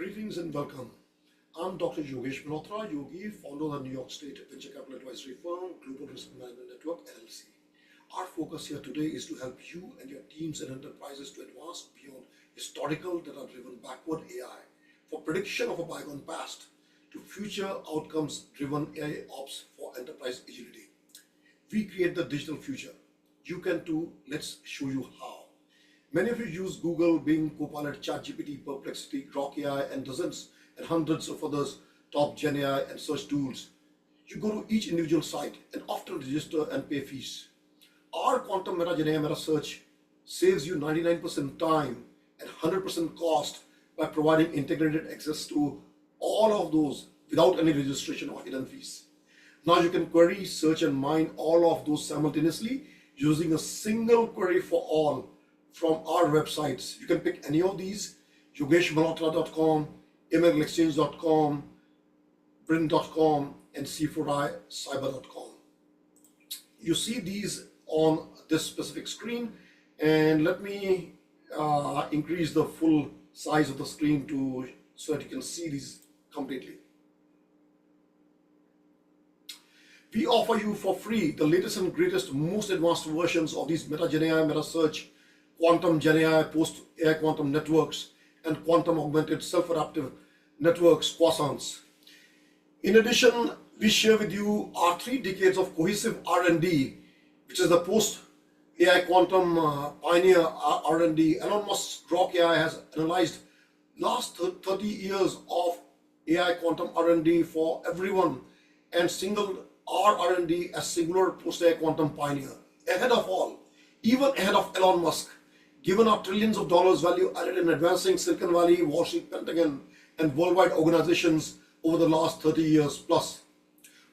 Greetings and welcome. I'm Dr. Yogesh Malhotra, Yogi, founder of the New York State venture capital advisory firm, Global Risk Management Network, LLC. Our focus here today is to help you and your teams and enterprises to advance beyond historical data-driven backward AI for prediction of a bygone past to future outcomes-driven AIOps for enterprise agility. We create the digital future. You can too. Let's show you how. Many of you use Google, Bing, Copilot, ChatGPT, Perplexity, Grok AI, and dozens and hundreds of others top Gen AI and search tools. You go to each individual site and often register and pay fees. Our quantum meta Gen AI meta search saves you 99% time and 100% cost by providing integrated access to all of those without any registration or hidden fees. Now you can query, search, and mine all of those simultaneously using a single query for all from our websites. You can pick any of these: yogeshmalhotra.com, emailexchange.com, brin.com, and c4icyber.com. You see these on this specific screen, and let me increase the full size of the screen so that you can see these completely. We offer you for free the latest and greatest, most advanced versions of these Meta Gen AI, Meta Search, Quantum Gen AI, Post AI Quantum Networks, and Quantum Augmented Self-Adaptive Networks, Quasants. In addition, we share with you our 3 decades of cohesive R&D, which is the Post AI Quantum Pioneer R&D. Elon Musk's Grok AI has analyzed last 30 years of AI Quantum R&D for everyone and singled our R&D as singular Post AI Quantum Pioneer, ahead of all, even ahead of Elon Musk, given our trillions of dollars value added in advancing Silicon Valley, Wall Street, Pentagon, and worldwide organizations over the last 30 years plus.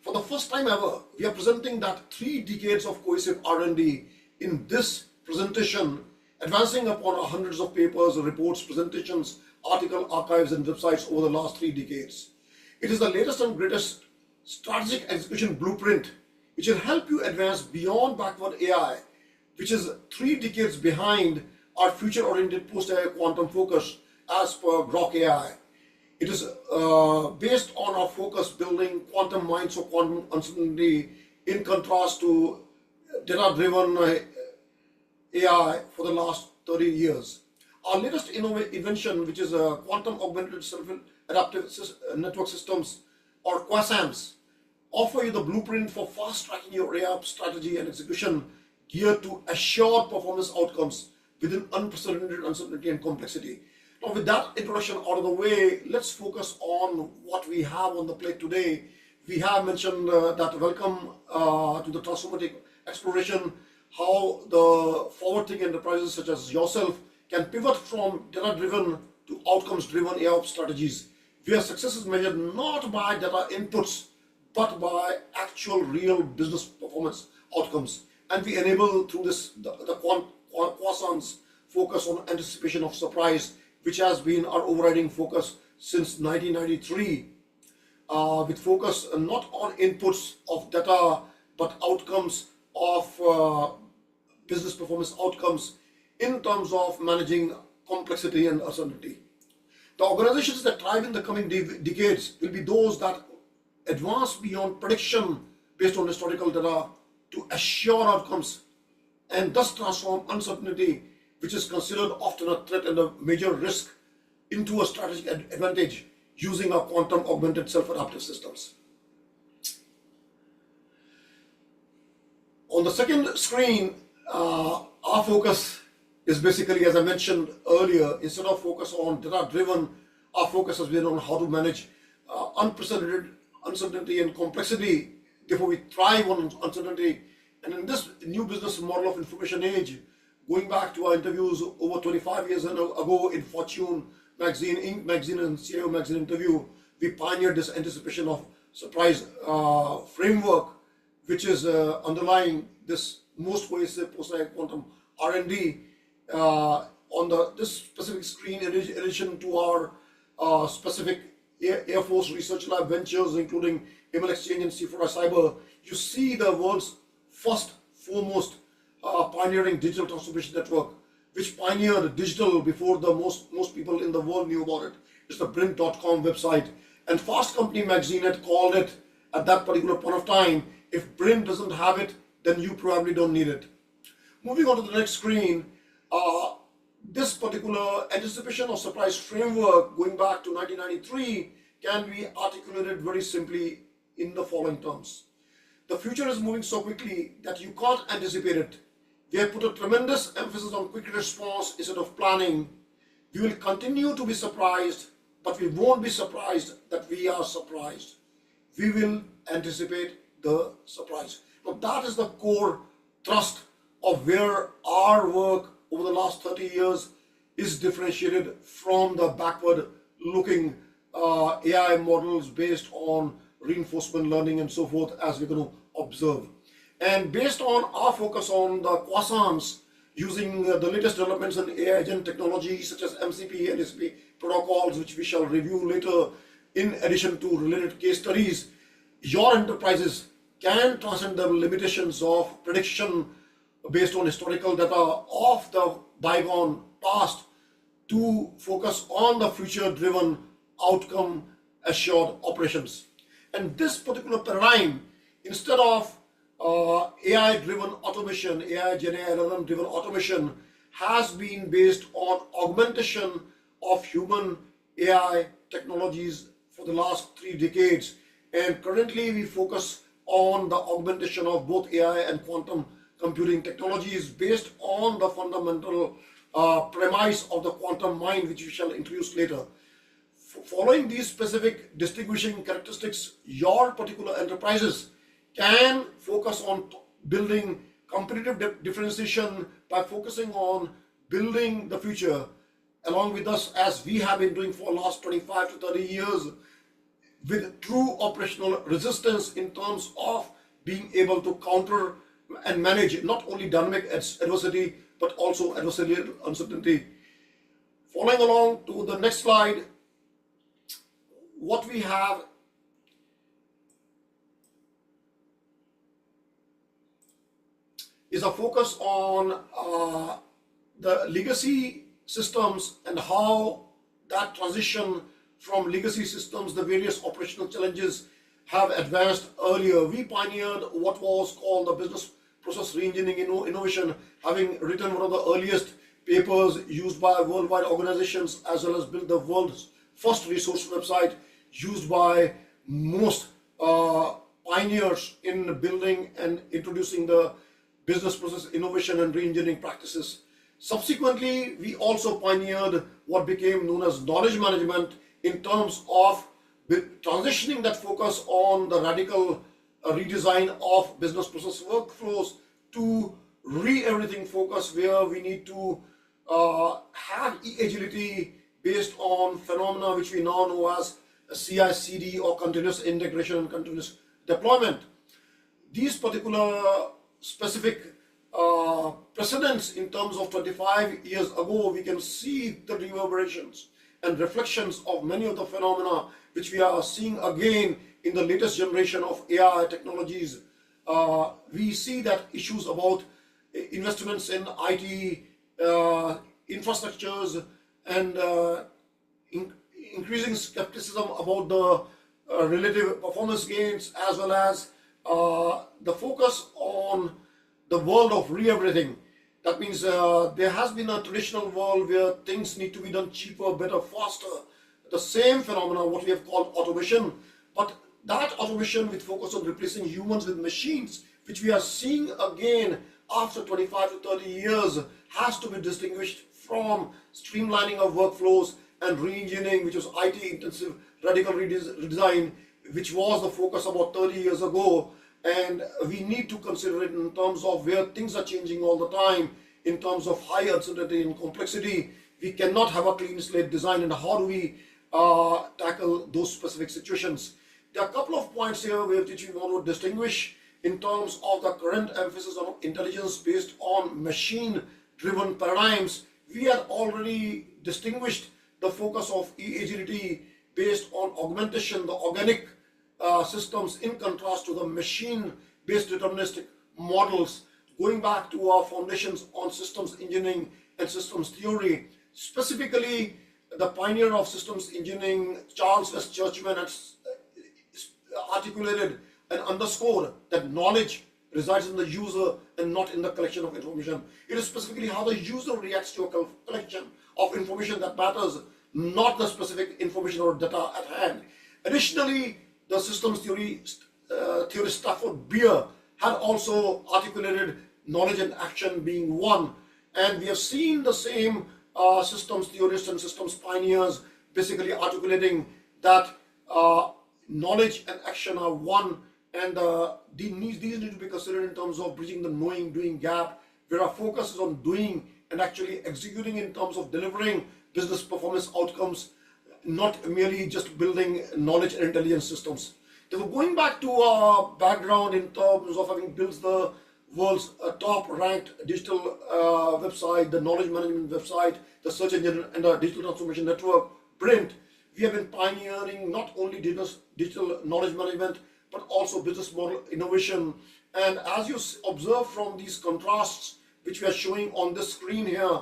For the first time ever, we are presenting that 3 decades of cohesive R&D in this presentation, advancing upon our hundreds of papers, reports, presentations, article archives, and websites over the last 3 decades. It is the latest and greatest strategic execution blueprint, which will help you advance beyond backward AI, which is 3 decades behind our future-oriented post-AI quantum focus as per Grok AI. It is based on our focus building quantum minds for quantum uncertainty in contrast to data-driven AI for the last 30 years. Our latest invention, which is quantum augmented self-adaptive network systems, or Quasants, offer you the blueprint for fast-tracking your AIOps strategy and execution geared to assured performance outcomes within unprecedented uncertainty and complexity. Now, with that introduction out of the way, let's focus on what we have on the plate today. We have mentioned that welcome to the transformative exploration, how the forward-thinking enterprises such as yourself can pivot from data-driven to outcomes-driven AIOps strategies, where success is measured not by data inputs, but by actual real business performance outcomes. And we enable through this the Quasants focus on anticipation of surprise, which has been our overriding focus since 1993, with focus not on inputs of data, but outcomes of business performance outcomes in terms of managing complexity and uncertainty. The organizations that thrive in the coming decades will be those that advance beyond prediction based on historical data to assure outcomes and thus transform uncertainty, which is considered often a threat and a major risk, into a strategic advantage using our quantum augmented self-adaptive systems. On the second screen, our focus is basically, as I mentioned earlier, instead of focus on data-driven, our focus has been on how to manage unprecedented uncertainty and complexity. Therefore, we thrive on uncertainty. And in this new business model of information age, going back to our interviews over 25 years ago in Fortune magazine, Inc. magazine, and CIO magazine interview, we pioneered this anticipation of surprise framework, which is underlying this most cohesive post-AI quantum R&D. On this specific screen, in addition to our specific Air Force Research Lab ventures, including Email Exchange and C4I Cyber, you see the world's first, foremost pioneering digital transformation network, which pioneered digital before the most people in the world knew about it. It's the Brink.com website. And Fast Company magazine had called it at that particular point of time, if Brink doesn't have it, then you probably don't need it. Moving on to the next screen, this particular anticipation of surprise framework going back to 1993 can be articulated very simply in the following terms. The future is moving so quickly that you can't anticipate it. We have put a tremendous emphasis on quick response instead of planning. We will continue to be surprised, but we won't be surprised that we are surprised. We will anticipate the surprise. Now that is the core thrust of where our work over the last 30 years is differentiated from the backward looking AI models based on reinforcement learning and so forth, as we're going to observe. And based on our focus on the croissants, using the latest developments in AI agent technology such as MCP and SCP protocols, which we shall review later, in addition to related case studies, your enterprises can transcend the limitations of prediction based on historical data of the bygone past to focus on the future-driven, outcome-assured operations. And this particular paradigm, instead of AI-driven automation, AI, Gen AI, LLM-driven automation, has been based on augmentation of human AI technologies for the last 3 decades. And currently we focus on the augmentation of both AI and quantum computing technologies based on the fundamental premise of the quantum mind, which we shall introduce later. Following these specific distinguishing characteristics, your particular enterprises can focus on building competitive differentiation by focusing on building the future along with us, as we have been doing for the last 25 to 30 years, with true operational resistance in terms of being able to counter and manage not only dynamic adversity but also adversarial uncertainty. Following along to the next slide, what we have is a focus on the legacy systems and how that transition from legacy systems, the various operational challenges have advanced earlier. We pioneered what was called the business process reengineering innovation, having written one of the earliest papers used by worldwide organizations, as well as built the world's first resource website used by most pioneers in building and introducing the business process innovation and reengineering practices. Subsequently, we also pioneered what became known as knowledge management in terms of transitioning that focus on the radical redesign of business process workflows to re-everything focus, where we need to have agility based on phenomena which we now know as CI/CD, or continuous integration and continuous deployment. These particular specific precedents in terms of 25 years ago, we can see the reverberations and reflections of many of the phenomena which we are seeing again in the latest generation of AI technologies. We see that issues about investments in IT infrastructures and increasing skepticism about the relative performance gains, as well as the focus on the world of re-everything. That means there has been a traditional world where things need to be done cheaper, better, faster. The same phenomena, what we have called automation, but that automation with focus on replacing humans with machines, which we are seeing again after 25 to 30 years, has to be distinguished from streamlining of workflows and re-engineering, which was IT intensive radical redesign, which was the focus about 30 years ago. And we need to consider it in terms of where things are changing all the time, in terms of high uncertainty and complexity. We cannot have a clean slate design, and how do we tackle those specific situations? There are a couple of points here which we want to distinguish in terms of the current emphasis on intelligence based on machine-driven paradigms. We had already distinguished the focus of agility based on augmentation, the organic systems, in contrast to the machine-based deterministic models, going back to our foundations on systems engineering and systems theory. Specifically, the pioneer of systems engineering, Charles S. Churchman, has articulated and underscored that knowledge resides in the user and not in the collection of information. It is specifically how the user reacts to a collection of information that matters, not the specific information or data at hand. Additionally, the systems theorist Stafford Beer had also articulated knowledge and action being one, and we have seen the same systems theorists and systems pioneers basically articulating that knowledge and action are one, and these need to be considered in terms of bridging the knowing doing gap, where our focus is on doing and actually executing in terms of delivering business performance outcomes, not merely just building knowledge and intelligence systems. Therefore, going back to our background in terms of having built the world's top-ranked digital website, the knowledge management website, the search engine, and the digital transformation network, Brint, we have been pioneering not only digital knowledge management, but also business model innovation. And as you observe from these contrasts, which we are showing on this screen here,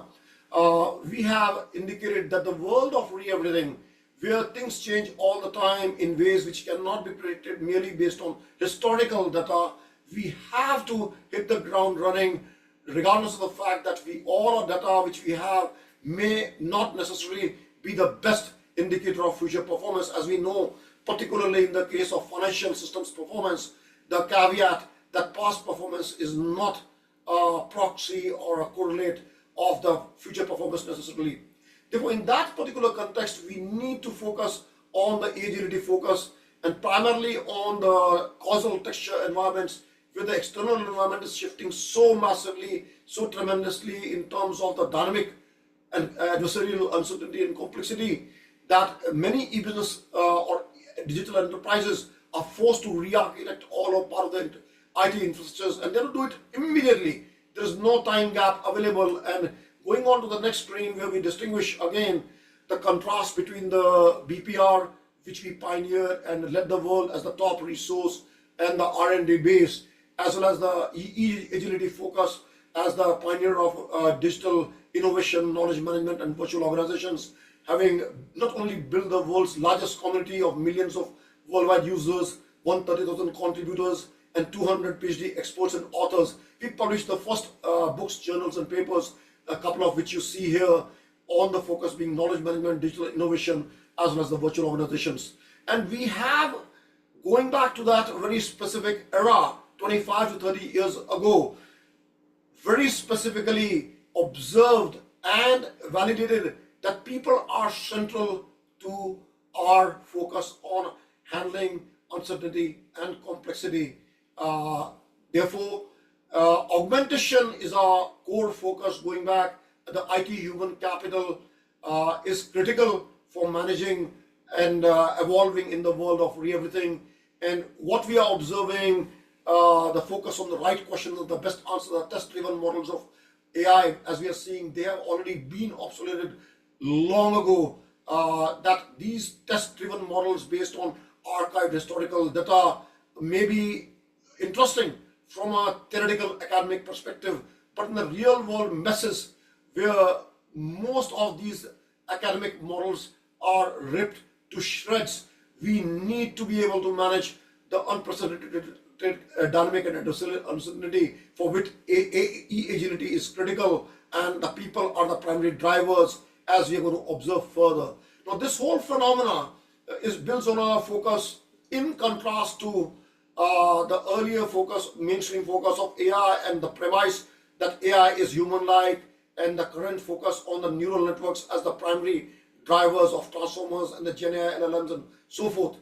we have indicated that the world of re-everything, where things change all the time in ways which cannot be predicted merely based on historical data, we have to hit the ground running, regardless of the fact that all our data which we have may not necessarily be the best indicator of future performance. As we know, particularly in the case of financial systems performance, the caveat that past performance is not a proxy or a correlate of the future performance necessarily. Therefore, in that particular context, we need to focus on the agility focus and primarily on the causal texture environments, where the external environment is shifting so massively, so tremendously in terms of the dynamic and adversarial uncertainty and complexity, that many e-business or digital enterprises are forced to re-architect all or part of the IT infrastructures, and they will do it immediately. There is no time gap available. And going on to the next screen, where we distinguish again the contrast between the BPR, which we pioneered and led the world as the top resource, and the R&D base, as well as the agility focus as the pioneer of digital innovation, knowledge management, and virtual organizations, having not only built the world's largest community of millions of worldwide users, 130,000 contributors, and 200 PhD experts and authors. We published the first books, journals, and papers, a couple of which you see here, on the focus being knowledge management, digital innovation, as well as the virtual organizations. And we have, going back to that very specific era, 25 to 30 years ago, very specifically observed and validated that people are central to our focus on handling uncertainty and complexity. Therefore, augmentation is our core focus. Going back, the IT human capital is critical for managing and evolving in the world of re-everything. And what we are observing, the focus on the right questions, the best answers, the test-driven models of AI, as we are seeing, they have already been obsoleted long ago. That these test-driven models based on archived historical data may be interesting from a theoretical academic perspective, but in the real world messes, where most of these academic models are ripped to shreds, we need to be able to manage the unprecedented dynamic and adversarial uncertainty, for which agility is critical, and the people are the primary drivers, as we are going to observe further. Now, this whole phenomena is built on a focus in contrast to the earlier focus, mainstream focus of AI, and the premise that AI is human-like, and the current focus on the neural networks as the primary drivers of transformers and the Gen AI, LLMs, and so forth.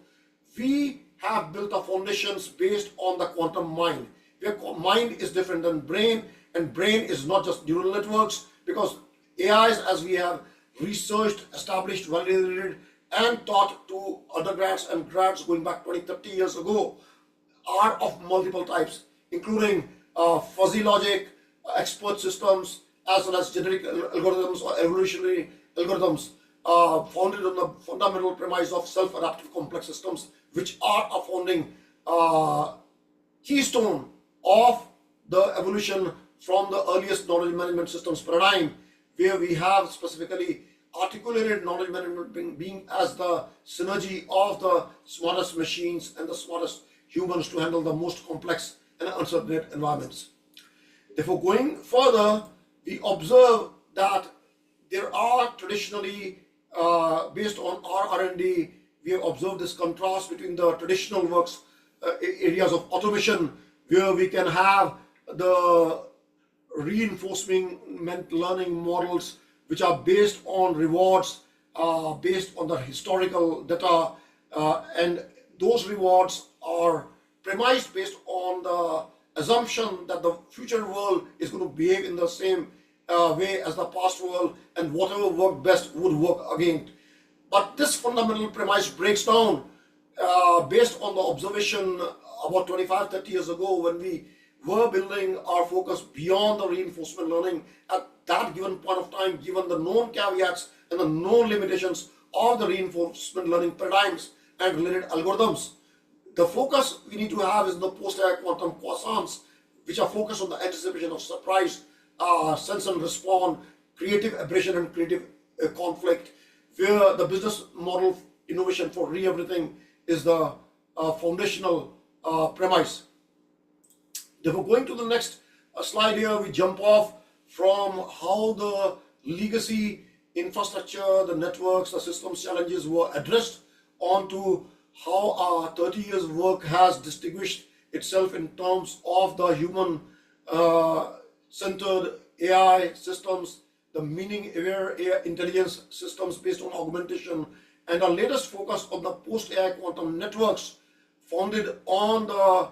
We have built our foundations based on the quantum mind, where mind is different than brain, and brain is not just neural networks, because AIs, as we have researched, established, validated, and taught to undergrads and grads going back 20, 30 years ago, are of multiple types, including fuzzy logic, expert systems, as well as generic algorithms or evolutionary algorithms, founded on the fundamental premise of self-adaptive complex systems, which are a founding keystone of the evolution from the earliest knowledge management systems paradigm, where we have specifically articulated knowledge management being as the synergy of the smartest machines and the smartest humans to handle the most complex and uncertain environments. Therefore, going further, we observe that there are traditionally, based on our R&D, we have observed this contrast between the traditional works, areas of automation, where we can have the reinforcement learning models which are based on rewards, based on the historical data, and those rewards are premised based on the assumption that the future world is going to behave in the same way as the past world, and whatever worked best would work again. But this fundamental premise breaks down based on the observation about 25-30 years ago, when we were building our focus beyond the reinforcement learning at that given point of time, given the known caveats and the known limitations of the reinforcement learning paradigms and related algorithms. The focus we need to have is the post-AI quantum croissants, which are focused on the anticipation of surprise, sense and respond, creative aberration and creative conflict, where the business model innovation for re-everything is the foundational premise. Therefore, going to the next slide here, we jump off from how the legacy infrastructure, the networks, the systems challenges were addressed, onto how our 30 years work has distinguished itself in terms of the human centered AI systems, the meaning-aware AI intelligence systems based on augmentation, and our latest focus on the post-AI quantum networks founded on the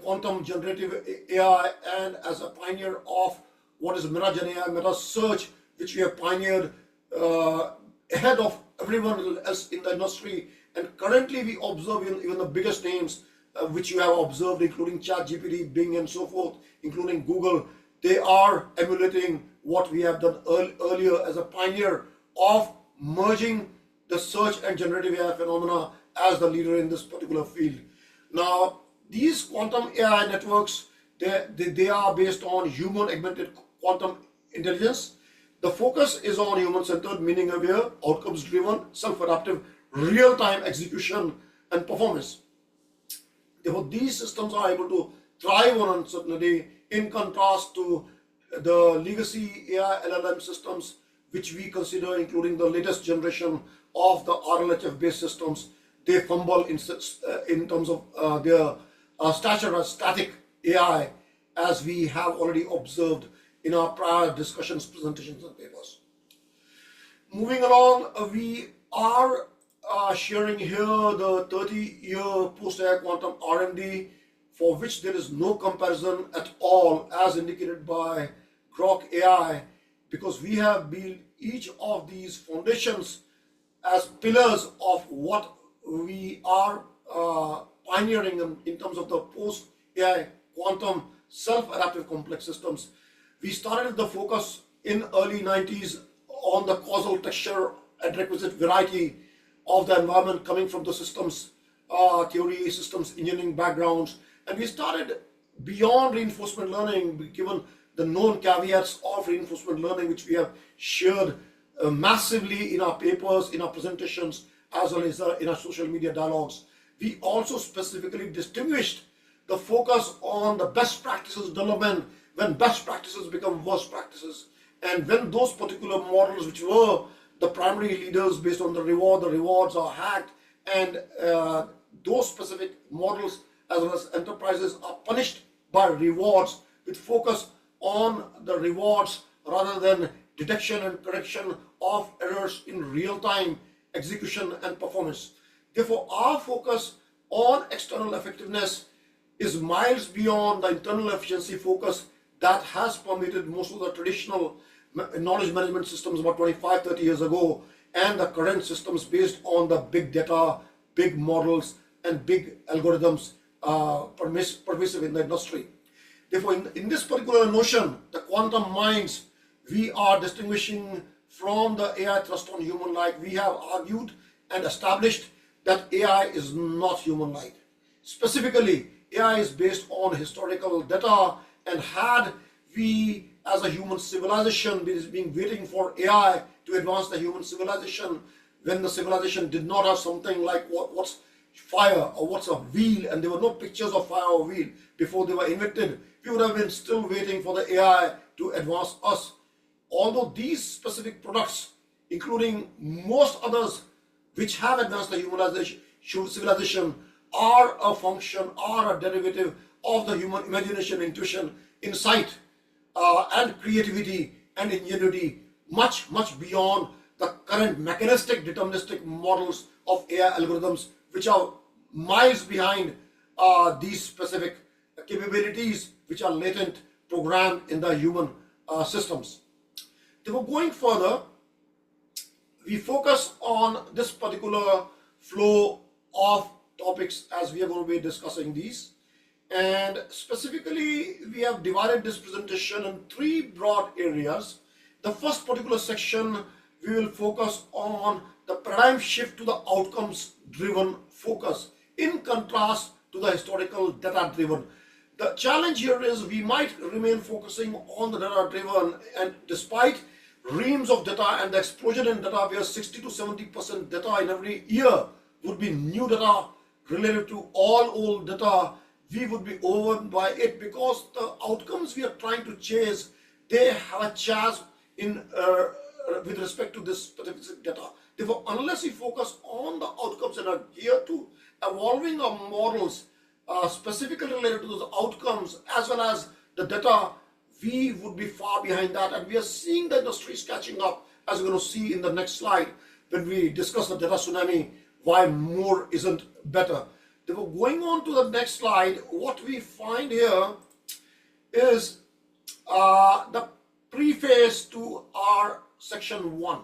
quantum generative AI, and as a pioneer of what is Meta Gen AI, Meta Search, which we have pioneered ahead of everyone else in the industry. And currently we observe even the biggest names which you have observed, including ChatGPT, Bing, and so forth, including Google. They are emulating what we have done earlier as a pioneer of merging the search and generative AI phenomena as the leader in this particular field. Now, these quantum AI networks, they are based on human augmented quantum intelligence. The focus is on human-centered, meaning-aware, outcomes-driven, self-adaptive, real-time execution and performance. Therefore, these systems are able to thrive on uncertainty, in contrast to the legacy AI LLM systems, which we consider, including the latest generation of the RLHF-based systems. They fumble in terms of their stature as static AI, as we have already observed in our prior discussions, presentations, and papers. Moving along, we are sharing here the 30-year post-AI quantum R&D, for which there is no comparison at all, as indicated by Grok AI, because we have built each of these foundations as pillars of what we are pioneering in terms of the post-AI quantum self-adaptive complex systems. We started the focus in early 90s on the causal texture and requisite variety of the environment coming from the systems theory, systems engineering backgrounds, and we started beyond reinforcement learning, given the known caveats of reinforcement learning, which we have shared massively in our papers, in our presentations, as well as in our social media dialogues. We also specifically distinguished the focus on the best practices development, when best practices become worst practices, and when those particular models, which were the primary leaders based on the rewards are hacked, and those specific models as well as enterprises are punished by rewards, with focus on the rewards rather than detection and correction of errors in real-time execution and performance. Therefore, our focus on external effectiveness is miles beyond the internal efficiency focus that has permeated most of the traditional knowledge management systems about 25-30 years ago, and the current systems based on the big data, big models, and big algorithms pervasive in the industry. Therefore, in this particular notion, the quantum minds, we are distinguishing from the AI thrust on human-like. We have argued and established that AI is not human-like. Specifically, AI is based on historical data, and had we as a human civilization is being waiting for AI to advance the human civilization, when the civilization did not have something like what's fire or what's a wheel, and there were no pictures of fire or wheel before they were invented, we would have been still waiting for the AI to advance us. Although these specific products, including most others which have advanced the civilization, are a function, are a derivative of the human imagination, intuition, insight, and creativity and ingenuity, much beyond the current mechanistic deterministic models of AI algorithms, which are miles behind these specific capabilities which are latent, programmed in the human systems. Therefore, going further, we focus on this particular flow of topics as we are going to be discussing these. And specifically, we have divided this presentation in three broad areas. The first particular section, we will focus on the paradigm shift to the outcomes-driven focus, in contrast to the historical data-driven. The challenge here is we might remain focusing on the data-driven, and despite reams of data and the explosion in data, where 60 to 70% data in every year would be new data related to all old data, we would be overwhelmed by it, because the outcomes we are trying to chase, they have a chasm in with respect to this specific data. Therefore, unless we focus on the outcomes and are geared to evolving our models specifically related to those outcomes as well as the data, we would be far behind that. And we are seeing the industries catching up, as we're going to see in the next slide when we discuss the data tsunami, why more isn't better. Therefore, going on to the next slide, what we find here is the preface to our section 1.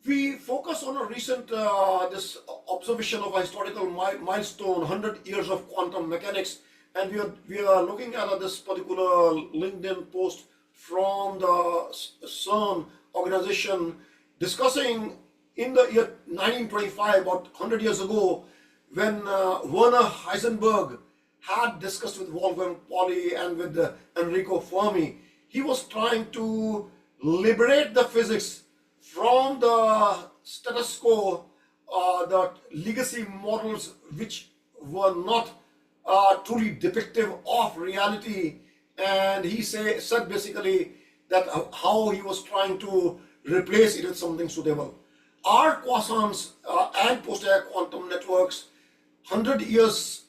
We focus on a recent this observation of a historical milestone, 100 years of quantum mechanics, and we are looking at this particular LinkedIn post from the CERN organization discussing in the year 1925, about 100 years ago, when Werner Heisenberg had discussed with Wolfgang Pauli and with Enrico Fermi. He was trying to liberate the physics from the status quo, the legacy models which were not truly depictive of reality. And he said basically that how he was trying to replace it with something suitable. Our quasars and post-AI quantum networks, 100 years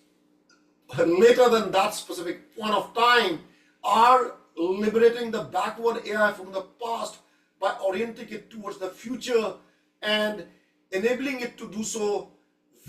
later than that specific point of time, are liberating the backward AI from the past by orienting it towards the future and enabling it to do so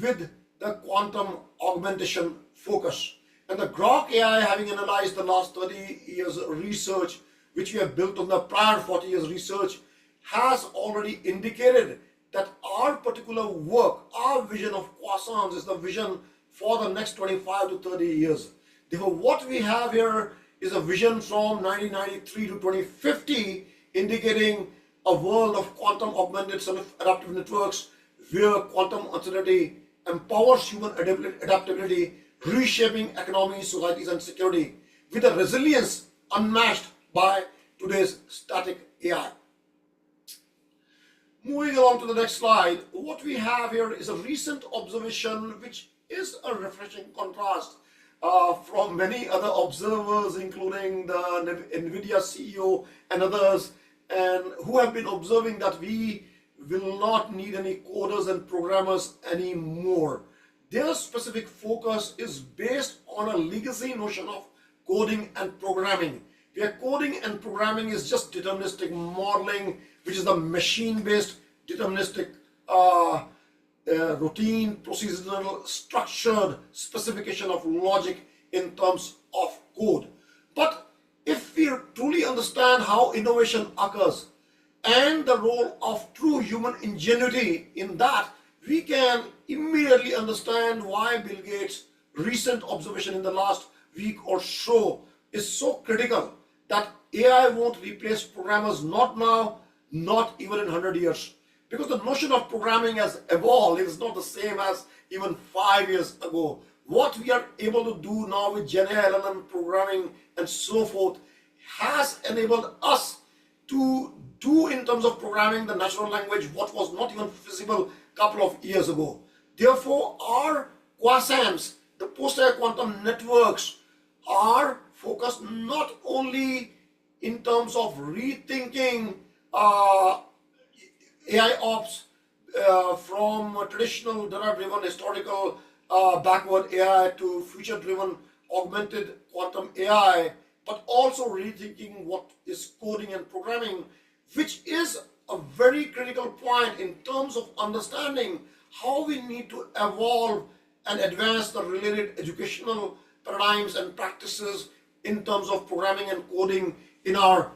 with the quantum augmentation focus. And the Grok AI, having analyzed the last 30 years research, which we have built on the prior 40 years research, has already indicated that our particular work, our vision of quasars, is the vision for the next 25 to 30 years. Therefore, what we have here is a vision from 1993 to 2050, indicating a world of quantum augmented self-adaptive networks where quantum uncertainty empowers human adaptability, reshaping economies, societies, and security with a resilience unmatched by today's static AI. Moving along to the next slide, what we have here is a recent observation which is a refreshing contrast from many other observers, including the NVIDIA CEO and others, and who have been observing that we will not need any coders and programmers anymore. Their specific focus is based on a legacy notion of coding and programming, where coding and programming is just deterministic modeling, which is the machine-based deterministic routine, procedural, structured specification of logic in terms of code. But if we truly understand how innovation occurs and the role of true human ingenuity in that, we can immediately understand why Bill Gates' recent observation in the last week or so is so critical, that AI won't replace programmers, not now, not even in 100 years. Because the notion of programming has evolved. It is not the same as even 5 years ago. What we are able to do now with Gen AI, LLM programming, and so forth has enabled us to do in terms of programming the natural language what was not even feasible a couple of years ago. Therefore, our quasams, the post-AI quantum networks, are focused not only in terms of rethinking AIOps from traditional data-driven historical backward AI to future-driven augmented quantum AI, but also rethinking what is coding and programming, which is a very critical point in terms of understanding how we need to evolve and advance the related educational paradigms and practices in terms of programming and coding in our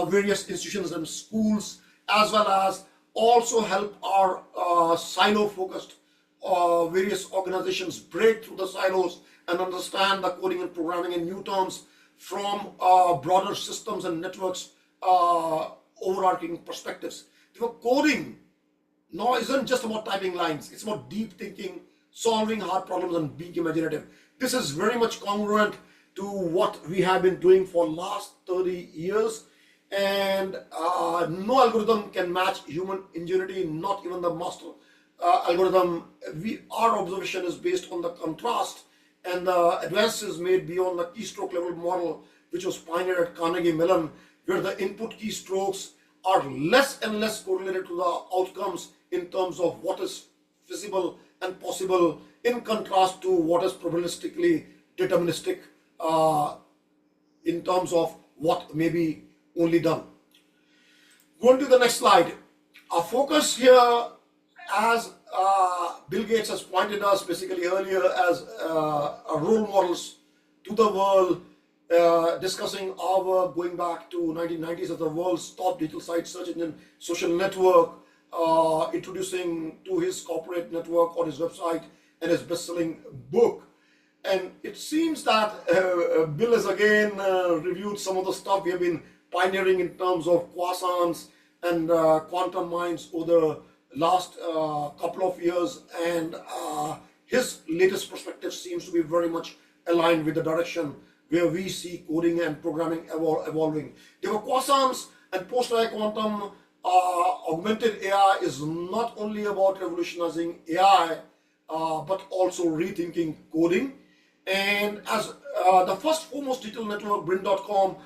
various institutions and schools, as well as also help our silo-focused various organizations break through the silos and understand the coding and programming in new terms from broader systems and networks overarching perspectives. Therefore, coding now isn't just about typing lines, it's about deep thinking, solving hard problems, and being imaginative. This is very much congruent to what we have been doing for last 30 years, and no algorithm can match human ingenuity, not even the master algorithm. Our observation is based on the contrast and the advances made beyond the keystroke level model, which was pioneered at Carnegie Mellon, where the input keystrokes are less and less correlated to the outcomes in terms of what is feasible and possible, in contrast to what is probabilistically deterministic in terms of what may be only done. Going to the next slide. Our focus here, as Bill Gates has pointed us basically earlier as role models to the world, discussing our work going back to 1990s as the world's top digital site search engine social network, introducing to his corporate network on his website and his best-selling book. And it seems that Bill has again reviewed some of the stuff we have been pioneering in terms of quasars and quantum minds over the last couple of years, and his latest perspective seems to be very much aligned with the direction where we see coding and programming evolving. Therefore, quasars and post-AI quantum augmented AI is not only about revolutionizing AI, but also rethinking coding. And as the first foremost digital network, Brin.com,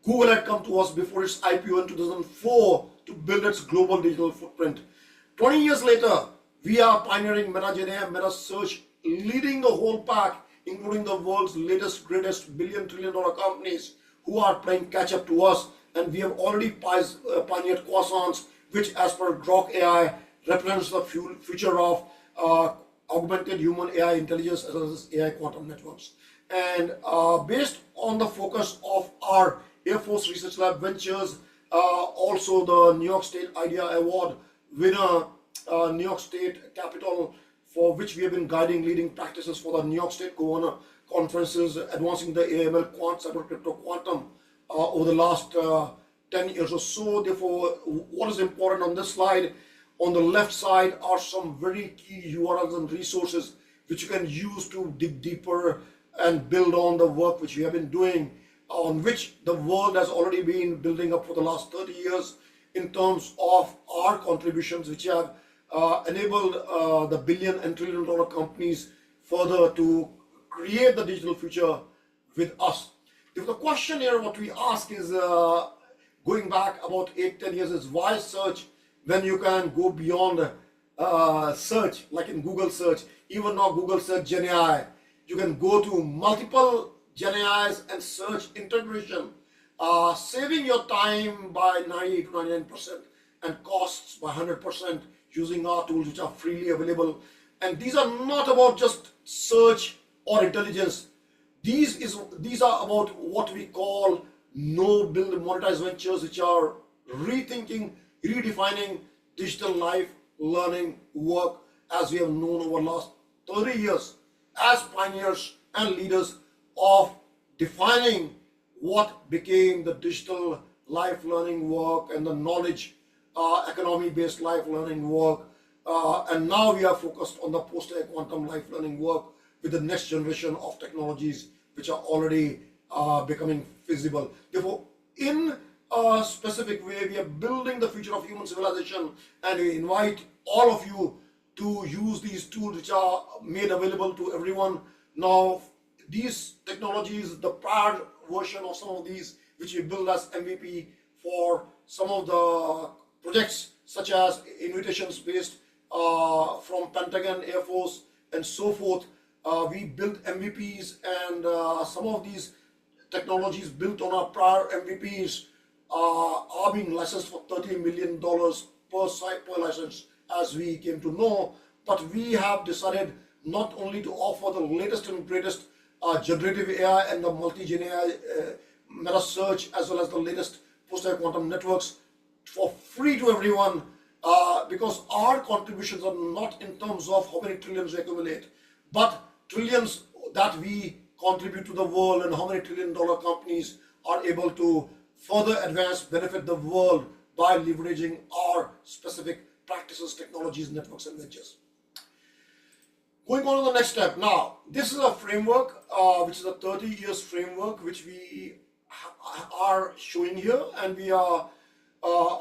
Google had come to us before its IPO in 2004 to build its global digital footprint. 20 years later, we are pioneering meta-GenAI, meta search, leading the whole pack, including the world's latest, greatest billion-trillion-dollar companies who are playing catch-up to us. And we have already pioneered quasars, which, as per Grok AI, represents the future of augmented human AI intelligence as well as AI quantum networks. And based on the focus of our Air Force Research Lab ventures, also the New York State Idea Award winner, New York State Capitol, for which we have been guiding leading practices for the New York State Governor conferences, advancing the AML, quant, cyber, crypto, quantum over the last 10 years or so. Therefore, what is important on this slide, on the left side are some very key URLs and resources which you can use to dig deeper and build on the work which we have been doing, on which the world has already been building up for the last 30 years in terms of our contributions, which have enabled the billion and trillion dollar companies further to create the digital future with us. If the question here, what we ask is, going back about 8-10 years, is why search when you can go beyond search, like in Google search. Even now Google search GenAI, you can go to multiple GenAIs and search integration, saving your time by 90 to 99% and costs by 100% using our tools which are freely available. And these are not about just search or intelligence. These are about what we call no build monetize ventures, which are rethinking, redefining digital life, learning, work, as we have known over the last 30 years as pioneers and leaders of defining what became the digital life learning work and the knowledge economy based life learning work. And now we are focused on the post-AI quantum life learning work with the next generation of technologies which are already becoming feasible. Therefore, in a specific way. We are building the future of human civilization, and we invite all of you to use these tools which are made available to everyone. Now, these technologies, the prior version of some of these, which we build as MVP for some of the projects, such as invitations based from Pentagon, Air Force, and so forth. We built MVPs, and some of these technologies built on our prior MVPs are being licensed for $30 million per site per license, as we came to know. But we have decided not only to offer the latest and greatest generative AI and the multi-gen AI meta search, as well as the latest post-AI quantum networks for free to everyone, because our contributions are not in terms of how many trillions we accumulate, but trillions that we contribute to the world, and how many trillion-dollar companies are able to further advance, benefit the world by leveraging our specific practices, technologies, networks, and ventures. Going on to the next step. Now, this is a framework, which is a 30 years framework, which we are showing here, and we are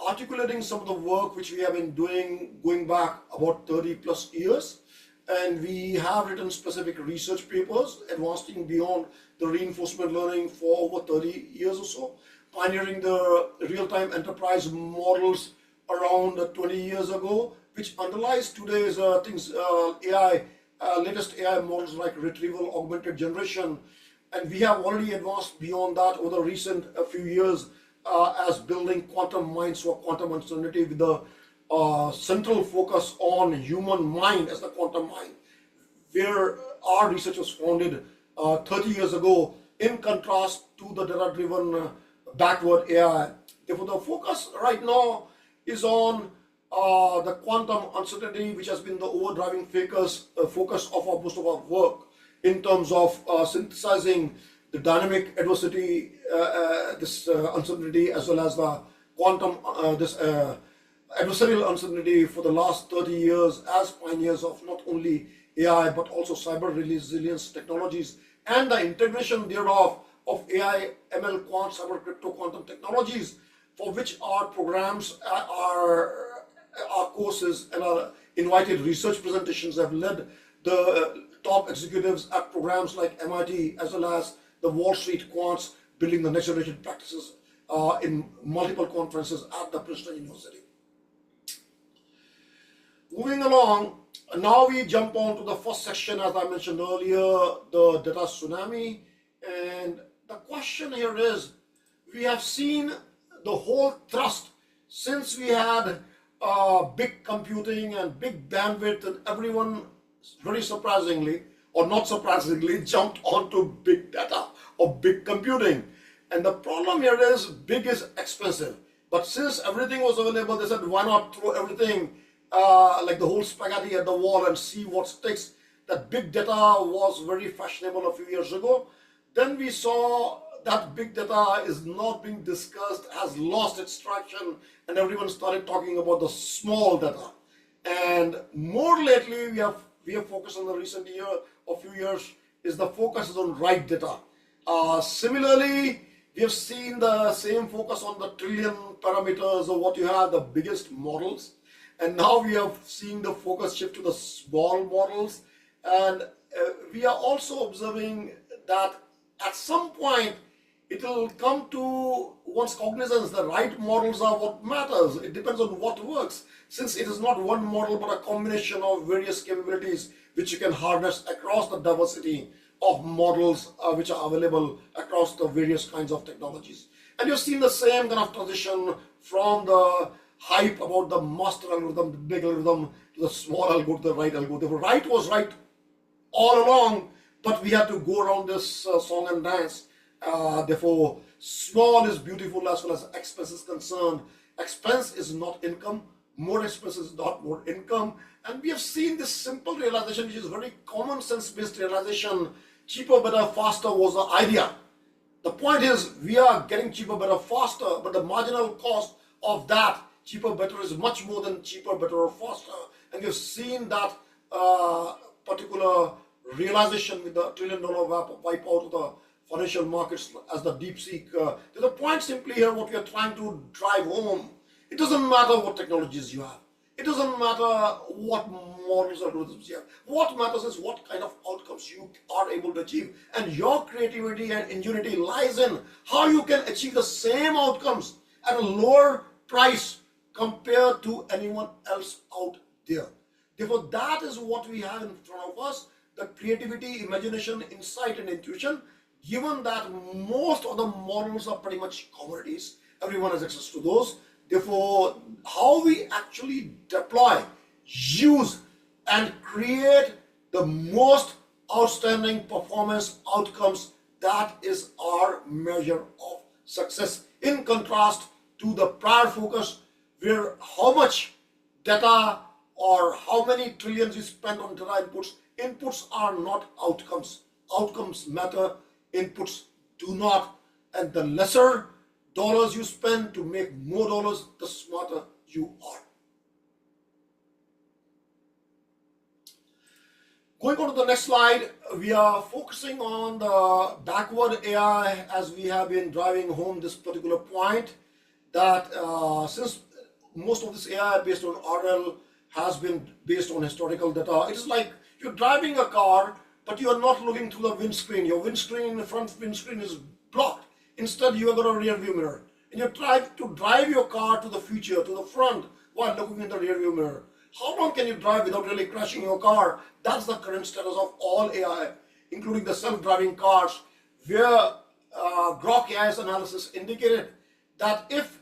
articulating some of the work which we have been doing going back about 30 plus years. And we have written specific research papers, advancing beyond the reinforcement learning for over 30 years or so, pioneering the real-time enterprise models around 20 years ago, which underlies today's AI, latest AI models like retrieval augmented generation. And we have already advanced beyond that over the recent few years as building quantum minds for quantum uncertainty, with the central focus on human mind as the quantum mind, where our research was founded 30 years ago, in contrast to the data-driven backward AI. Therefore, the focus right now is on the quantum uncertainty, which has been the overdriving focus of most of our work, in terms of synthesizing the dynamic adversity, this uncertainty, as well as the quantum adversarial uncertainty for the last 30 years as pioneers of not only AI but also cyber resilience technologies, and the integration thereof of AI, ML, quant, cyber, crypto, quantum technologies, for which our programs, our courses, and our invited research presentations have led the top executives at programs like MIT, as well as the Wall Street quants, building the next generation practices in multiple conferences at the Princeton University. Moving along, now we jump on to the first section, as I mentioned earlier, the data tsunami. And the question here is, we have seen the whole thrust since we had big computing and big bandwidth, and everyone, very surprisingly or not surprisingly, jumped onto big data or big computing. And the problem here is, big is expensive. But since everything was available, they said, why not throw everything like the whole spaghetti at the wall and see what sticks. That big data was very fashionable a few years ago. Then we saw that big data is not being discussed, has lost its traction, and everyone started talking about the small data. And more lately, we have focused on the recent year or few years, is the focus is on right data. Similarly, we have seen the same focus on the trillion parameters of what you have, the biggest models. And now we are seeing the focus shift to the small models. And we are also observing that at some point, it will come to one's cognizance, the right models are what matters. It depends on what works. Since it is not one model, but a combination of various capabilities which you can harness across the diversity of models which are available across the various kinds of technologies. And you've seen the same kind of transition from the hype about the master algorithm, the big algorithm, to the small algorithm, to the right algorithm. The right was right all along, but we had to go around this song and dance. Therefore, small is beautiful as far as expense is concerned. Expense is not income. More expense is not more income. And we have seen this simple realization, which is very common sense based realization. Cheaper, better, faster was the idea. The point is, we are getting cheaper, better, faster, but the marginal cost of that cheaper, better is much more than cheaper, better, or faster. And we've seen that particular realization with the $1 trillion wipeout of the financial markets as the DeepSeek. There's a point simply here what we are trying to drive home. It doesn't matter what technologies you have. It doesn't matter what models or algorithms you have. What matters is what kind of outcomes you are able to achieve. And your creativity and ingenuity lies in how you can achieve the same outcomes at a lower price compared to anyone else out there. Therefore, that is what we have in front of us, the creativity, imagination, insight, and intuition. Given that most of the models are pretty much commodities, everyone has access to those. Therefore, how we actually deploy, use, and create the most outstanding performance outcomes, that is our measure of success. In contrast to the prior focus, where how much data or how many trillions you spend on data inputs, inputs are not outcomes. Outcomes matter, inputs do not. And the lesser dollars you spend to make more dollars, the smarter you are. Going on to the next slide, we are focusing on the backward AI as we have been driving home this particular point that since most of this AI based on RL has been based on historical data, it is like you're driving a car, but you are not looking through the windscreen. Your windscreen, the front windscreen is blocked. Instead, you have got a rear view mirror. And you try to drive your car to the future, to the front, while looking in the rear view mirror. How long can you drive without really crashing your car? That's the current status of all AI, including the self-driving cars, where Grok AI's analysis indicated that if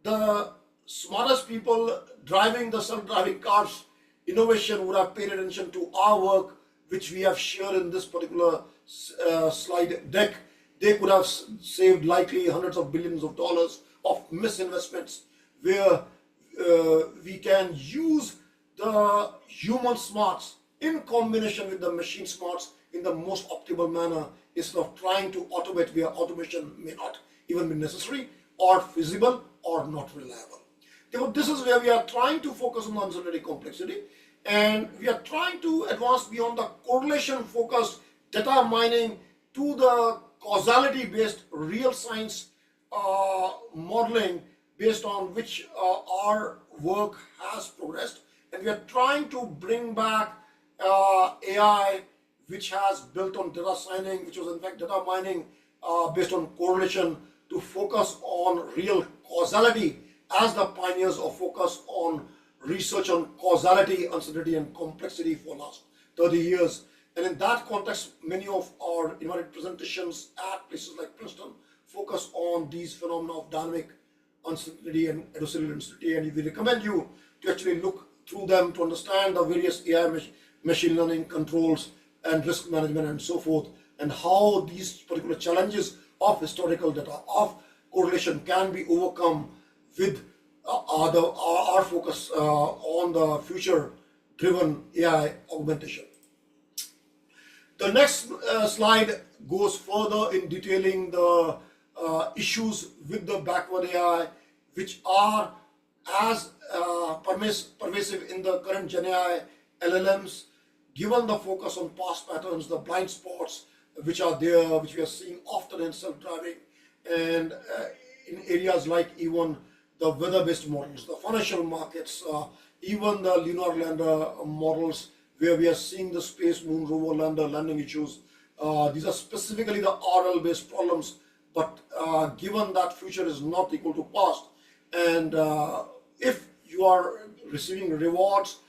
the smartest people driving the self-driving cars innovation would have paid attention to our work, which we have shared in this particular slide deck, they could have saved likely hundreds of billions of dollars of misinvestments, where we can use the human smarts in combination with the machine smarts in the most optimal manner, instead of trying to automate where automation may not even be necessary or feasible or not reliable. Therefore, this is where we are trying to focus on the uncertainty complexity, and we are trying to advance beyond the correlation focused data mining to the causality based real science modeling based on which our work has progressed. And we are trying to bring back AI which has built on data mining, which was in fact data mining based on correlation, to focus on real causality as the pioneers of focus on research on causality, uncertainty, and complexity for last 30 years. And in that context, many of our invited presentations at places like Princeton focus on these phenomena of dynamic uncertainty and adversarial uncertainty. And we recommend you to actually look through them to understand the various AI machine learning controls and risk management and so forth, and how these particular challenges of historical data, of correlation, can be overcome with our focus on the future-driven AI augmentation. The next slide goes further in detailing the issues with the backward AI, which are as pervasive in the current Gen AI LLMs, given the focus on past patterns, the blind spots which are there, which we are seeing often in self-driving, and in areas like even the weather-based models, the financial markets, even the lunar lander models, where we are seeing the space moon rover lander landing issues. These are specifically the RL-based problems, but given that future is not equal to past, and if you are receiving rewards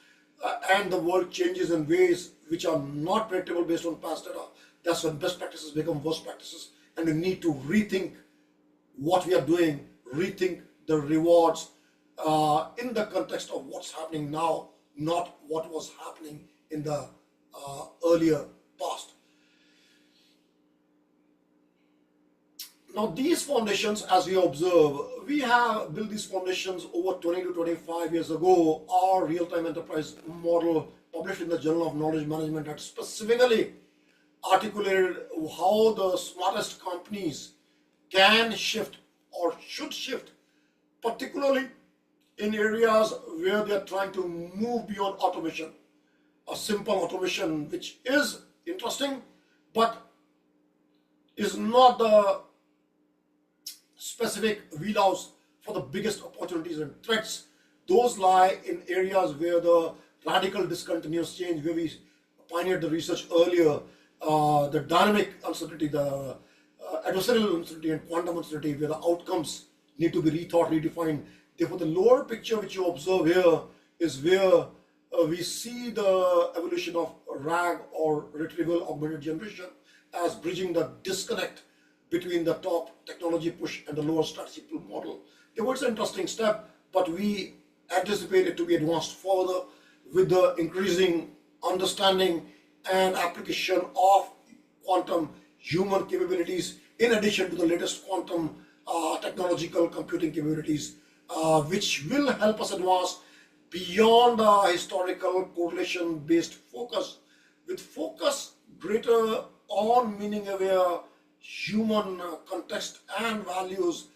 and the world changes in ways which are not predictable based on past data, that's when best practices become worst practices, and we need to rethink what we are doing, rethink the rewards in the context of what's happening now, not what was happening in the earlier past. Now, these foundations, as we observe, we have built these foundations over 20 to 25 years ago. Our real-time enterprise model, published in the Journal of Knowledge Management, had specifically articulated how the smartest companies can shift or should shift, particularly in areas where they are trying to move beyond automation. A simple automation, which is interesting, but is not the specific wheelhouse for the biggest opportunities and threats. Those lie in areas where the radical discontinuous change, where we pioneered the research earlier, the dynamic uncertainty, the adversarial uncertainty and quantum uncertainty, where the outcomes need to be rethought, redefined. Therefore, the lower picture which you observe here is where we see the evolution of RAG, or retrieval augmented generation, as bridging the disconnect between the top technology push and the lower strategy pull model. It was an interesting step, but we anticipate it to be advanced further with the increasing understanding and application of quantum human capabilities, in addition to the latest quantum technological computing capabilities, which will help us advance beyond the historical correlation-based focus, with focus greater on meaning-aware human context and values,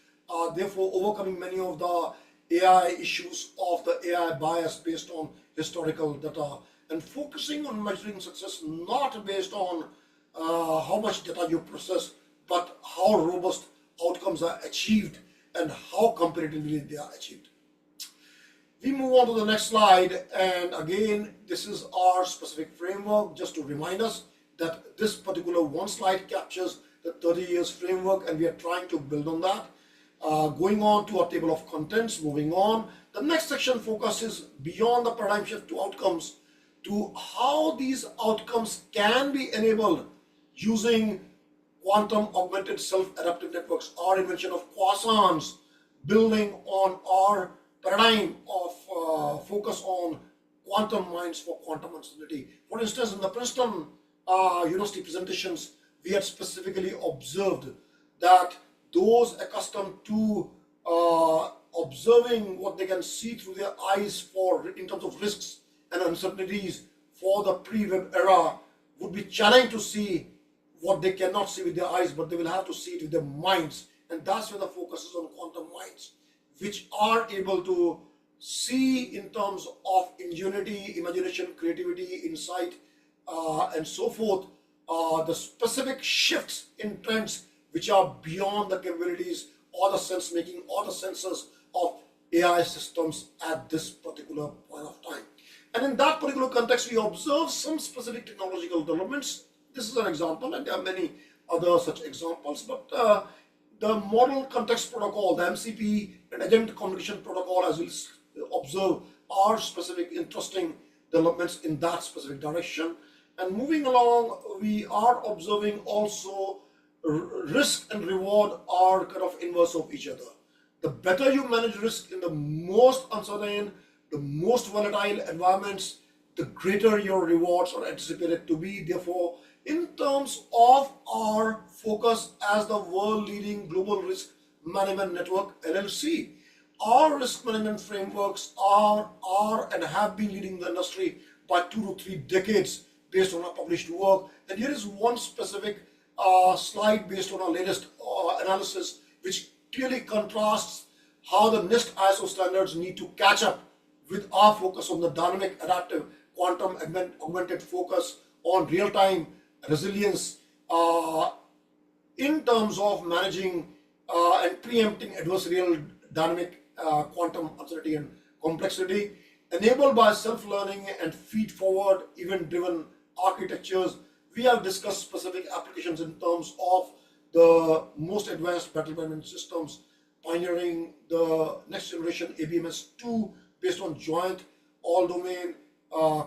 therefore overcoming many of the AI issues of the AI bias based on historical data, and focusing on measuring success not based on how much data you process, but how robust outcomes are achieved and how competitively they are achieved. We move on to the next slide, and again, this is our specific framework, just to remind us that this particular one slide captures the 30 years framework, and we are trying to build on that. Going on to our table of contents, moving on, the next section focuses beyond the paradigm shift to outcomes, to how these outcomes can be enabled using quantum augmented self-adaptive networks, our invention of quasars, building on our paradigm of focus on quantum minds for quantum uncertainty. For instance, in the Princeton University presentations, we had specifically observed that those accustomed to observing what they can see through their eyes for in terms of risks and uncertainties for the pre-web era would be challenged to see what they cannot see with their eyes, but they will have to see it with their minds. And that's where the focus is on quantum minds, which are able to see in terms of ingenuity, imagination, creativity, insight, and so forth, the specific shifts in trends which are beyond the capabilities or the sense making or the sensors of AI systems at this particular point of time. And in that particular context, we observe some specific technological developments. This is an example, and there are many other such examples, but the model context protocol, the MCP and agent communication protocol, as we'll observe, are specific interesting developments in that specific direction. And moving along, we are observing also risk and reward are kind of inverse of each other. The better you manage risk in the most uncertain, the most volatile environments, the greater your rewards are anticipated to be. Therefore, in terms of our focus as the world leading global risk management network, LLC, our risk management frameworks are and have been leading the industry by 2 to 3 decades based on our published work. And here is one specific slide based on our latest analysis, which clearly contrasts how the NIST ISO standards need to catch up with our focus on the dynamic, adaptive, quantum augmented focus on real-time resilience in terms of managing and preempting adversarial dynamic quantum uncertainty and complexity, enabled by self-learning and feed-forward event-driven architectures. We have discussed specific applications in terms of the most advanced battle management systems, pioneering the next generation ABMS2 based on joint all-domain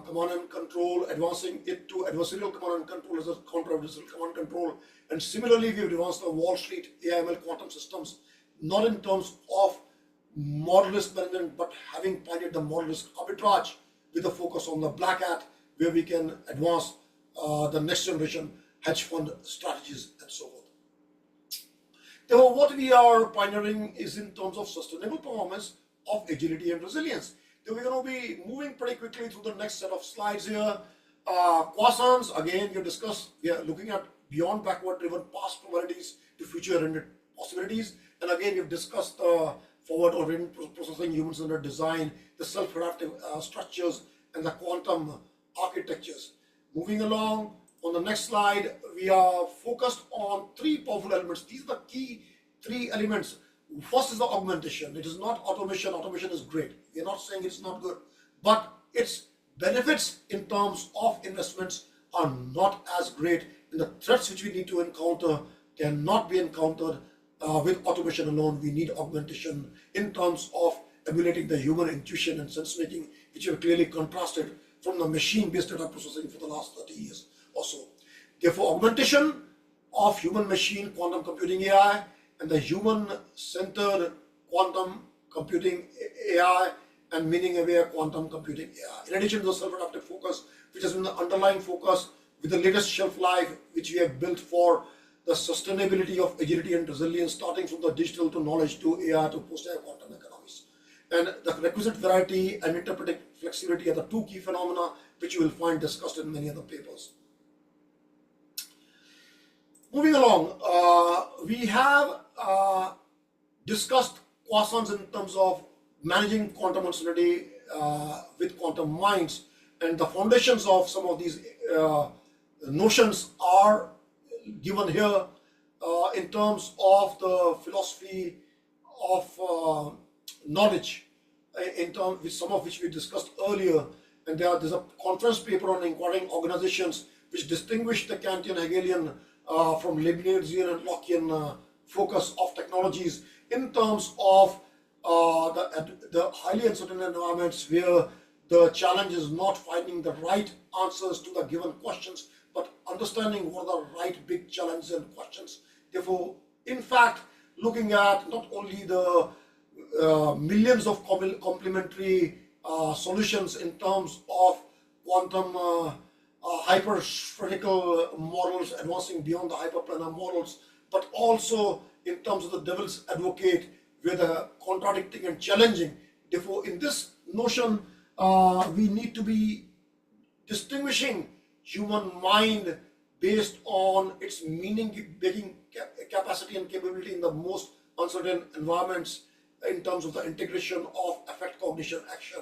command and control, advancing it to adversarial command and control as a counter-adversarial command and control. And similarly, we have advanced the Wall Street AIML quantum systems, not in terms of model risk management, but having pioneered the model risk arbitrage with a focus on the black hat, where we can advance the next generation hedge fund strategies and so forth. Therefore, what we are pioneering is in terms of sustainable performance of agility and resilience. Then we're going to be moving pretty quickly through the next set of slides here. Quasars, again, we are looking at beyond backward driven past probabilities to future oriented possibilities. And again, we've discussed forward oriented processing, human-centered design, the self-adaptive structures, and the quantum architectures. Moving along, On the next slide, we are focused on three powerful elements. These are the key three elements. First is the augmentation. It is not automation. Automation is great. We are not saying it's not good, but its benefits in terms of investments are not as great, and the threats which we need to encounter cannot be encountered with automation alone. We need augmentation in terms of emulating the human intuition and sense making, which we have clearly contrasted from the machine-based data processing for the last 30 years or so. Therefore, augmentation of human-machine quantum computing AI and the human-centered quantum computing AI and meaning-aware quantum computing AI. In addition to the self-adaptive focus, which has been the underlying focus with the latest shelf life, which we have built for the sustainability of agility and resilience, starting from the digital to knowledge to AI to post-AI quantum economies. And the requisite variety and interpretive flexibility are the two key phenomena which you will find discussed in many other papers. Moving along, we have discussed quasants in terms of managing quantum uncertainty with quantum minds, and the foundations of some of these notions are given here in terms of the philosophy of knowledge, in terms with some of which we discussed earlier. And there's a conference paper on inquiring organizations which distinguish the Kantian Hegelian from Leibnizian and Lockean focus of technologies in terms of the highly uncertain environments where the challenge is not finding the right answers to the given questions, but understanding what are the right big challenges and questions. Therefore, in fact, looking at not only the millions of complementary solutions in terms of quantum hyperspherical models advancing beyond the hyperplanar models, but also in terms of the devil's advocate, where the contradicting and challenging. Therefore, in this notion, we need to be distinguishing human mind based on its meaning-making capacity and capability in the most uncertain environments in terms of the integration of affect, cognition, action,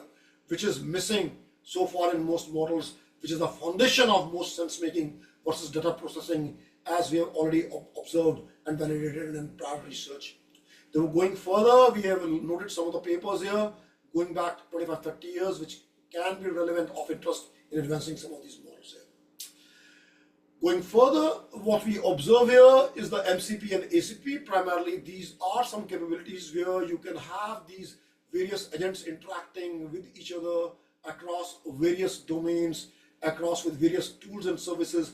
which is missing so far in most models, which is the foundation of most sense-making versus data processing, as we have already observed and validated in prior research. Then going further, we have noted some of the papers here, going back 25, 30 years, which can be relevant of interest in advancing some of these models here. Going further, what we observe here is the MCP and ACP. Primarily, these are some capabilities where you can have these various agents interacting with each other across various domains, across with various tools and services.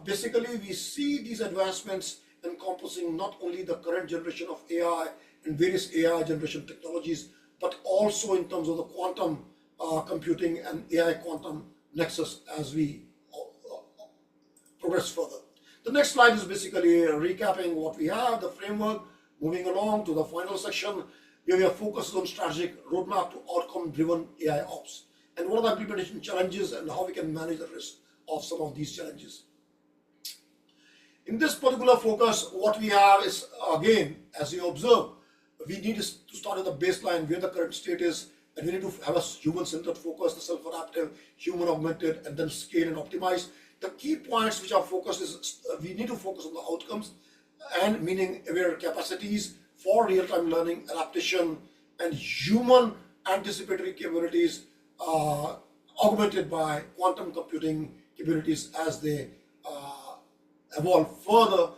Basically, we see these advancements encompassing not only the current generation of AI and various AI generation technologies, but also in terms of the quantum computing and AI quantum nexus as we progress further. The next slide is basically recapping what we have, the framework, moving along to the final section, where we are focused on strategic roadmap to outcome-driven AIOps, and what are the implementation challenges and how we can manage the risk of some of these challenges. In this particular focus, what we have is, again, as you observe, we need to start at the baseline where the current state is, and we need to have a human-centered focus, the self-adaptive, human-augmented, and then scale and optimize. The key points which are focused is we need to focus on the outcomes and meaning-aware capacities for real-time learning, adaptation, and human anticipatory capabilities augmented by quantum computing capabilities as they evolve further.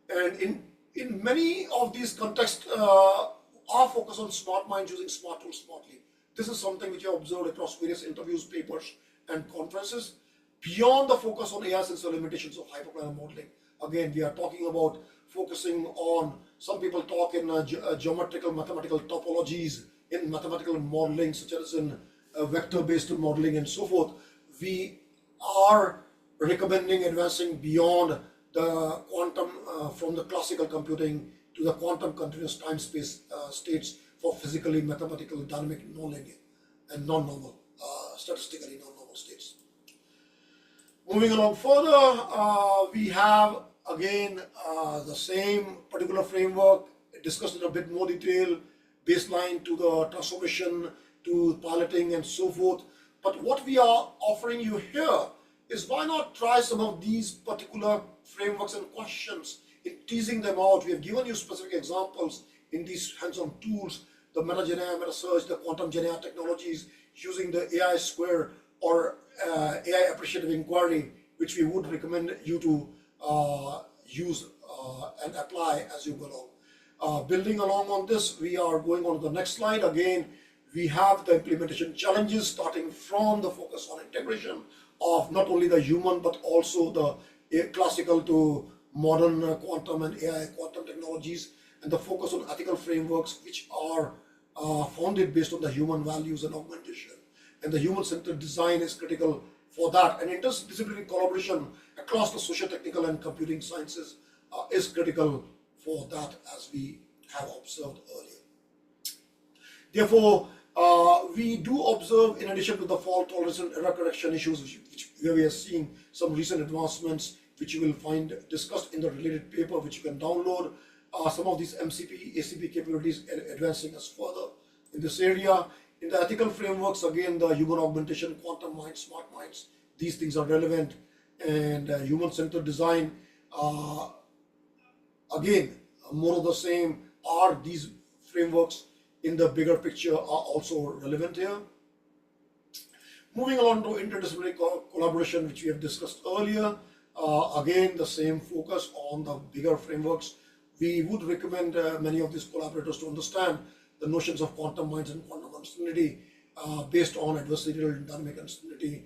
And in many of these contexts, our focus on smart minds using smart tools smartly. This is something which I observed across various interviews, papers, and conferences. Beyond the focus on AI sensor limitations of hyperplanar modeling, again, we are talking about focusing on, some people talk in geometrical mathematical topologies in mathematical modeling, such as in vector-based modeling and so forth. We are recommending advancing beyond the quantum, from the classical computing to the quantum continuous time-space states for physically mathematical dynamic nonlinear and non-normal, statistically non-normal states. Moving along further, we have again the same particular framework discussed in a bit more detail, baseline to the transformation to piloting and so forth. But what we are offering you here is why not try some of these particular frameworks and questions in teasing them out. We have given you specific examples in these hands-on tools, the meta GenAI, meta search, the quantum GenAI technologies, using the AI square or AI appreciative inquiry, which we would recommend you to use and apply as you go along. Building along on this, we are going on to the next slide. Again, we have the implementation challenges, starting from the focus on integration of not only the human but also the classical to modern quantum and AI quantum technologies, and the focus on ethical frameworks which are founded based on the human values and augmentation. And the human-centered design is critical for that. And interdisciplinary collaboration across the socio-technical and computing sciences is critical for that, as we have observed earlier. Therefore, we do observe, in addition to the fault tolerance and error correction issues, where we are seeing some recent advancements, which you will find discussed in the related paper, which you can download. Some of these MCP, ACP capabilities advancing us further in this area. In the ethical frameworks, again, the human augmentation, quantum minds, smart minds, these things are relevant. And human-centered design, again, more of the same. Are these frameworks in the bigger picture are also relevant here? Moving along to interdisciplinary collaboration, which we have discussed earlier. Again, the same focus on the bigger frameworks. We would recommend many of these collaborators to understand the notions of quantum minds and quantum uncertainty based on adversarial and dynamic uncertainty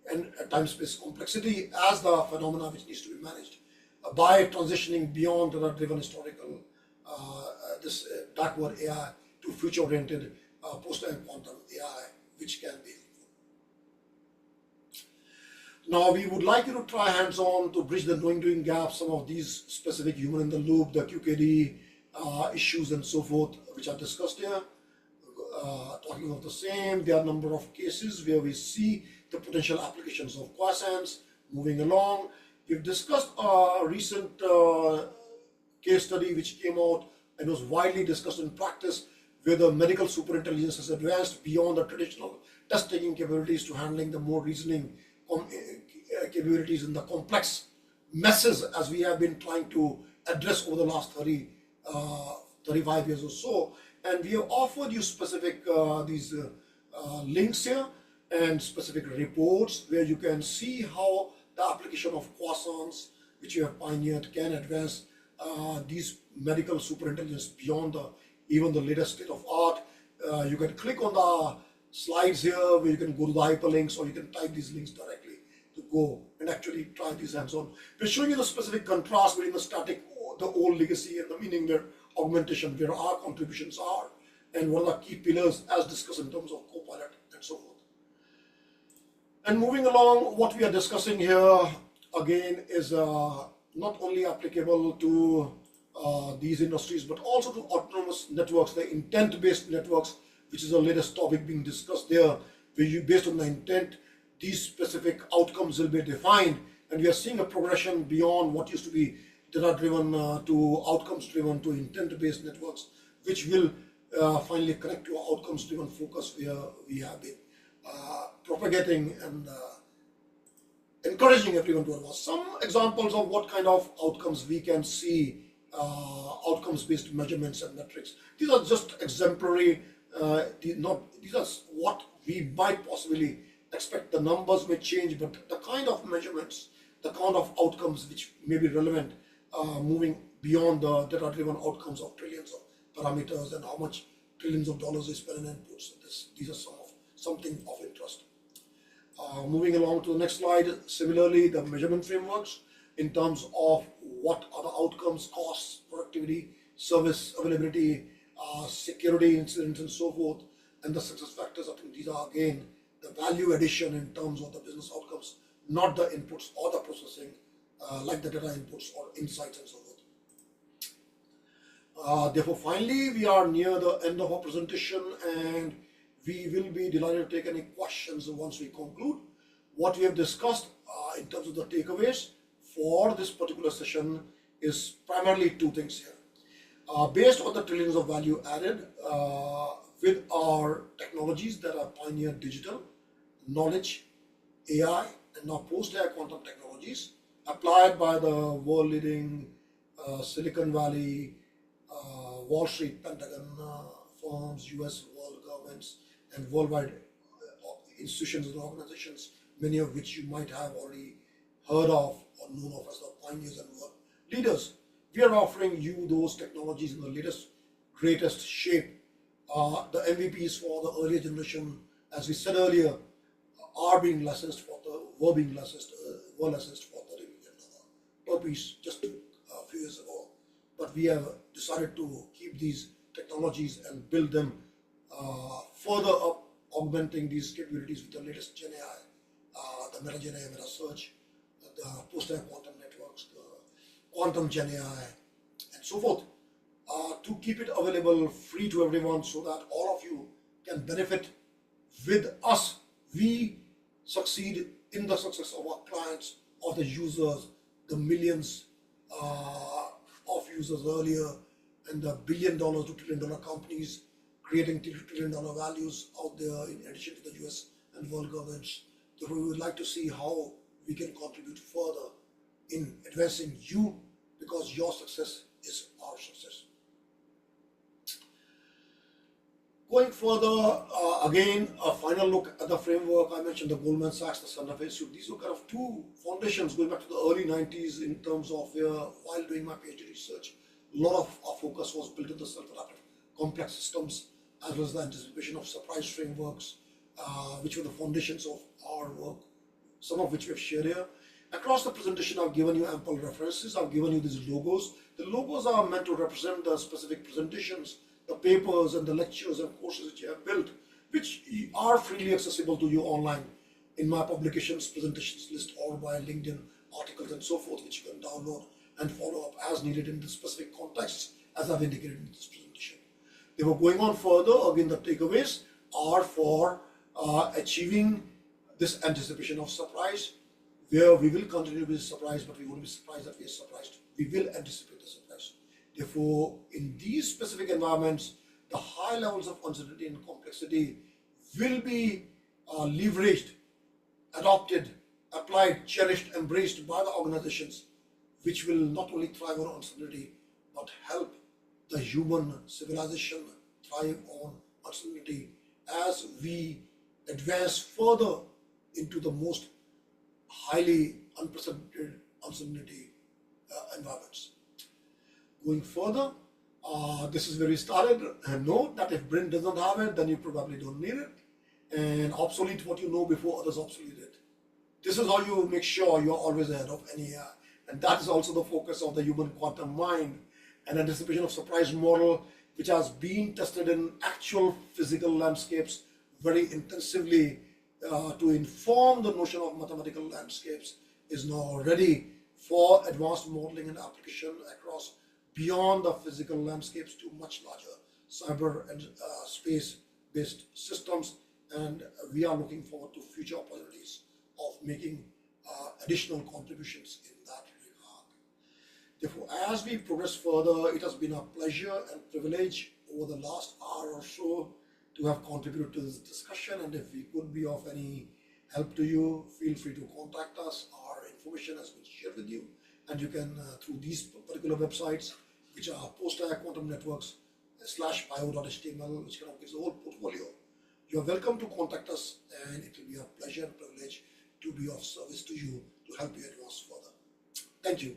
and time-space complexity as the phenomena which needs to be managed by transitioning beyond data-driven historical this backward AI to future-oriented post-AI quantum AI, which can be. Now, we would like you to try hands-on to bridge the knowing-doing gap, some of these specific human-in-the-loop, the QKD issues and so forth, which are discussed here. Talking of the same, there are a number of cases where we see the potential applications of quasants. Moving along, we've discussed a recent case study which came out and was widely discussed in practice, where the medical superintelligence has advanced beyond the traditional test-taking capabilities to handling the more reasoning capabilities in the complex messes as we have been trying to address over the last 35 years or so. And we have offered you specific these links here and specific reports where you can see how the application of quasants, which you have pioneered, can advance these medical superintelligence beyond even the latest state of art. You can click on the slides here where you can go to the hyperlinks, or you can type these links directly to go and actually try these hands-on. We're showing you the specific contrast between the static, the old legacy, and the meaning where augmentation, where our contributions are, and what are the key pillars as discussed in terms of Copilot and so forth. And moving along, what we are discussing here again is not only applicable to these industries, but also to autonomous networks, the intent-based networks, which is the latest topic being discussed there, where you, based on the intent, these specific outcomes will be defined, and we are seeing a progression beyond what used to be data-driven to outcomes-driven to intent-based networks, which will finally connect to outcomes-driven focus where we have been propagating and encouraging everyone to advance. Some examples of what kind of outcomes we can see, outcomes-based measurements and metrics. These are just exemplary. These are what we might possibly expect. The numbers may change, but the kind of measurements, the kind of outcomes which may be relevant, moving beyond the data-driven outcomes of trillions of parameters and how much trillions of dollars we spend in inputs. These are something of interest. Moving along to the next slide. Similarly, the measurement frameworks in terms of what are the outcomes, costs, productivity, service availability, security incidents, and so forth, and the success factors. I think these are again the value addition in terms of the business outcomes, not the inputs or the processing, like the data inputs or insights and so forth. Therefore, finally, we are near the end of our presentation, and we will be delighted to take any questions once we conclude. What we have discussed in terms of the takeaways for this particular session is primarily two things here. Based on the trillions of value added with our technologies that are pioneer digital, knowledge, AI, and and now post-AI quantum technologies applied by the world-leading Silicon Valley, Wall Street, Pentagon firms, US world governments, and worldwide institutions and organizations, many of which you might have already heard of or known of as the pioneers and world leaders. We are offering you those technologies in the latest, greatest shape. The MVPs for the earlier generation, as we said earlier, were being licensed for $30 million per piece just a few years ago. But we have decided to keep these technologies and build them further up, augmenting these capabilities with the latest Gen AI, the Meta Gen AI, Meta Search, the post-AI quantum networks, the quantum Gen AI, and so forth, to keep it available free to everyone so that all of you can benefit with us. We succeed in the success of our clients, of the users, the millions of users earlier, and the $1 billion to $1 trillion companies creating $1 trillion values out there in addition to the US and world governments. Therefore, we would like to see how we can contribute further in advancing you, because your success is our success. Going further, again, a final look at the framework. I mentioned the Goldman Sachs, the Santa Fe suite. These were kind of two foundations going back to the early 90s in terms of while doing my PhD research, a lot of our focus was built in the self-adaptive complex systems, as well as the anticipation of surprise frameworks, which were the foundations of our work, some of which we have shared here. Across the presentation, I've given you ample references. I've given you these logos. The logos are meant to represent the specific presentations, the papers and the lectures and courses which I have built, which are freely accessible to you online in my publications, presentations list, or by LinkedIn articles and so forth, which you can download and follow up as needed in the specific contexts as I've indicated in this presentation. They were going on further. Again, the takeaways are for achieving this anticipation of surprise, where we will continue to be surprised, but we won't be surprised that we are surprised. We will anticipate the surprise. Therefore, in these specific environments, the high levels of uncertainty and complexity will be leveraged, adopted, applied, cherished, embraced by the organizations, which will not only thrive on uncertainty, but help the human civilization thrive on uncertainty as we advance further into the most highly unprecedented uncertainty environments. Going further, this is where we started. Note that if brain doesn't have it, then you probably don't need it. And obsolete what you know before others obsolete it. This is how you make sure you're always ahead of any AI. And that is also the focus of the human quantum mind, an anticipation of surprise model, which has been tested in actual physical landscapes very intensively to inform the notion of mathematical landscapes, is now ready for advanced modeling and application across beyond the physical landscapes to much larger cyber and space-based systems. And we are looking forward to future opportunities of making additional contributions in that regard. Therefore, as we progress further, it has been a pleasure and privilege over the last hour or so to have contributed to this discussion. And if we could be of any help to you, feel free to contact us. Our information has been shared with you, and you can through these particular websites, which are post-AI quantum networks /bio.html, which kind of gives the whole portfolio. You are welcome to contact us, and it will be a pleasure and privilege to be of service to you to help you advance further. Thank you.